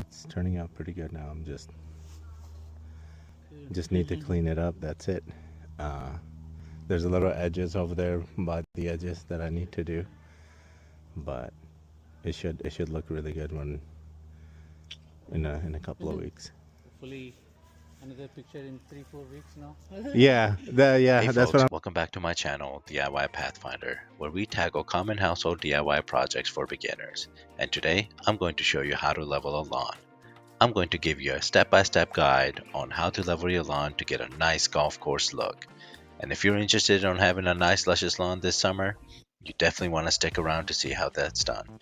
it's turning out pretty good now. I'm Good. just need to clean it up. That's it. Uh, there's a little edges over there by the edges that I need to do, but it should look really good when in a couple of weeks. Hopefully, another picture in 3 4 weeks now. Yeah, Hey that's what folks, I'm. welcome back to my channel, DIY Pathfinder, where we tackle common household DIY projects for beginners. And today, I'm going to show you how to level a lawn. I'm going to give you a step-by-step guide on how to level your lawn to get a nice golf course look. And if you're interested in having a nice luscious lawn this summer, you definitely want to stick around to see how that's done.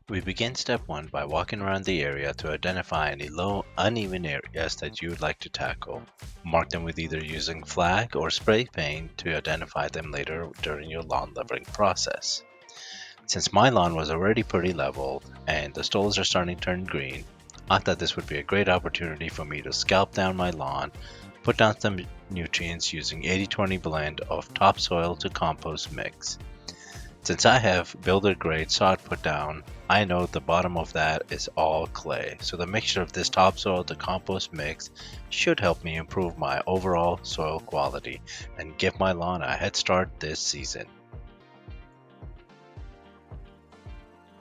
We begin step 1 by walking around the area to identify any low, uneven areas that you would like to tackle. Mark them with either using flag or spray paint to identify them later during your lawn leveling process. Since my lawn was already pretty leveled and the stalls are starting to turn green, I thought this would be a great opportunity for me to scalp down my lawn, put down some nutrients using 80-20 blend of topsoil to compost mix. Since I have builder grade sod put down, I know the bottom of that is all clay, so the mixture of this topsoil to compost mix should help me improve my overall soil quality and give my lawn a head start this season.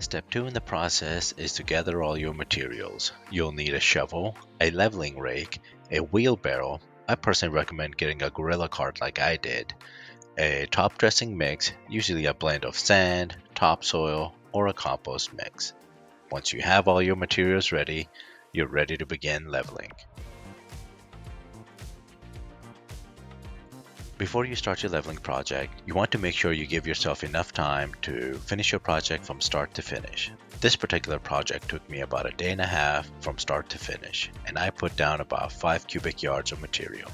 Step 2 in the process is to gather all your materials. You'll need a shovel, a leveling rake, a wheelbarrow. I personally recommend getting a gorilla cart like I did, a top dressing mix, usually a blend of sand, topsoil, or a compost mix. Once you have all your materials ready, you're ready to begin leveling. Before you start your leveling project, you want to make sure you give yourself enough time to finish your project from start to finish. This particular project took me about a day and a half from start to finish, and I put down about 5 cubic yards of material.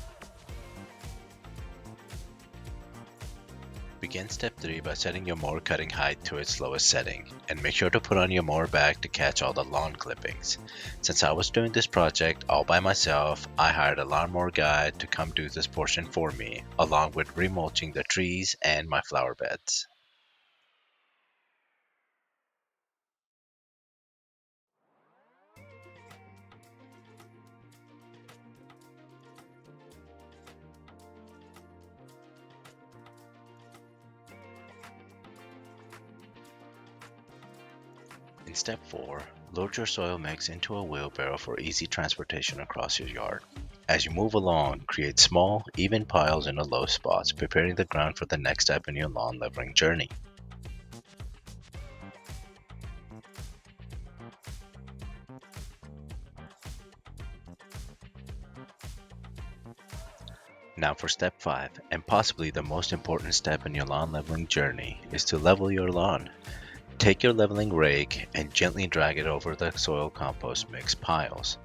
Begin step 3 by setting your mower cutting height to its lowest setting, and make sure to put on your mower bag to catch all the lawn clippings. Since I was doing this project all by myself, I hired a lawnmower guy to come do this portion for me, along with remulching the trees and my flower beds. In step 4, load your soil mix into a wheelbarrow for easy transportation across your yard. As you move along, create small, even piles in the low spots, preparing the ground for the next step in your lawn leveling journey. Now for step 5, and possibly the most important step in your lawn leveling journey, is to level your lawn. Take your leveling rake and gently drag it over the soil compost mix piles.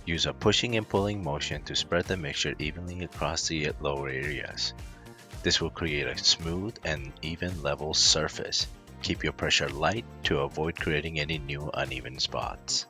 Use a pushing and pulling motion to spread the mixture evenly across the lower areas. This will create a smooth and even level surface. Keep your pressure light to avoid creating any new uneven spots.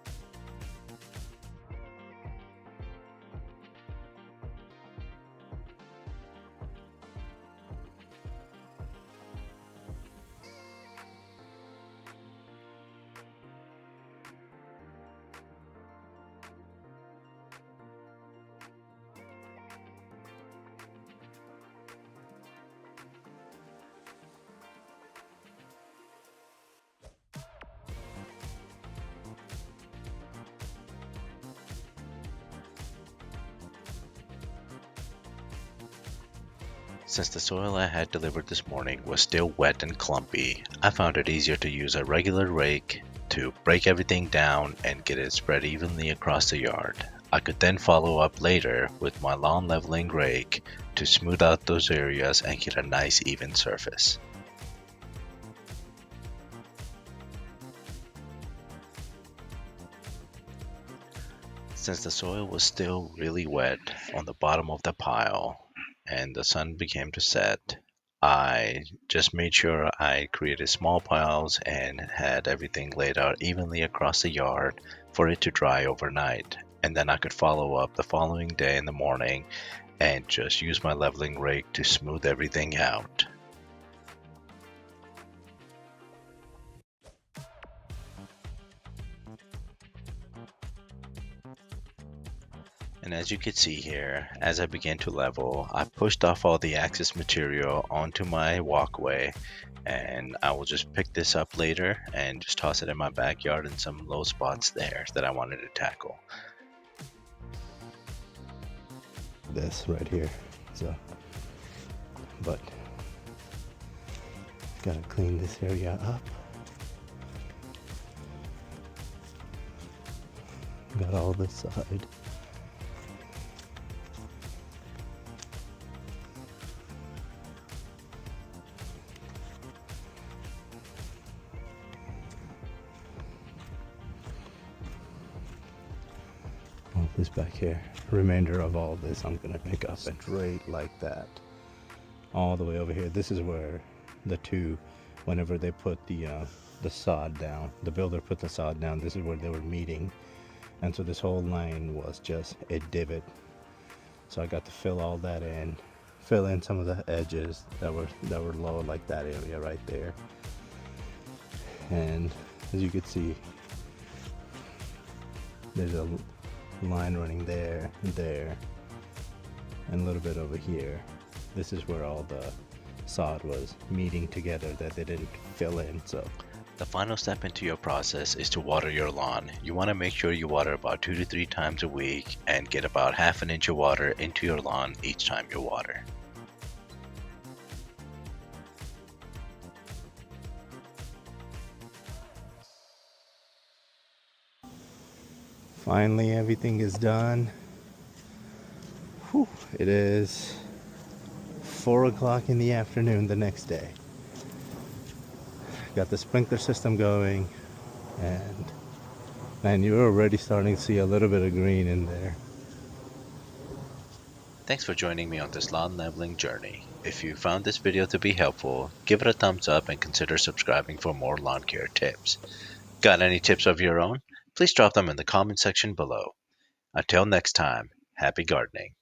Since the soil I had delivered this morning was still wet and clumpy, I found it easier to use a regular rake to break everything down and get it spread evenly across the yard. I could then follow up later with my lawn leveling rake to smooth out those areas and get a nice even surface. Since the soil was still really wet on the bottom of the pile and the sun began to set, I just made sure I created small piles and had everything laid out evenly across the yard for it to dry overnight. And then I could follow up the following day in the morning and just use my leveling rake to smooth everything out. And as you can see here, as I began to level, I pushed off all the access material onto my walkway, and I will just pick this up later and just toss it in my backyard in some low spots there that I wanted to tackle. This right here. So, but gotta clean this area up. Got all this side. All this back here. Remainder of all this I'm gonna pick up straight like that. All the way over here. This is where the two, whenever they put the sod down, the builder put the sod down, this is where they were meeting. And so this whole line was just a divot. So I got to fill all that in, fill in some of the edges that were low, like that area right there. And as you can see, there's a line running there, and a little bit over here. This is where all the sod was meeting together that they didn't fill in. So the final step into your process is to water your lawn. You want to make sure you water about 2 to 3 times a week and get about half an inch of water into your lawn each time you water. finally everything is done. Whew, it is 4 o'clock in the afternoon the next day. Got the sprinkler system going, and you're already starting to see a little bit of green in there. Thanks for joining me on this lawn leveling journey. If you found this video to be helpful, give it a thumbs up and consider subscribing for more lawn care tips. Got any tips of your own? Please drop them in the comment section below. Until next time, happy gardening.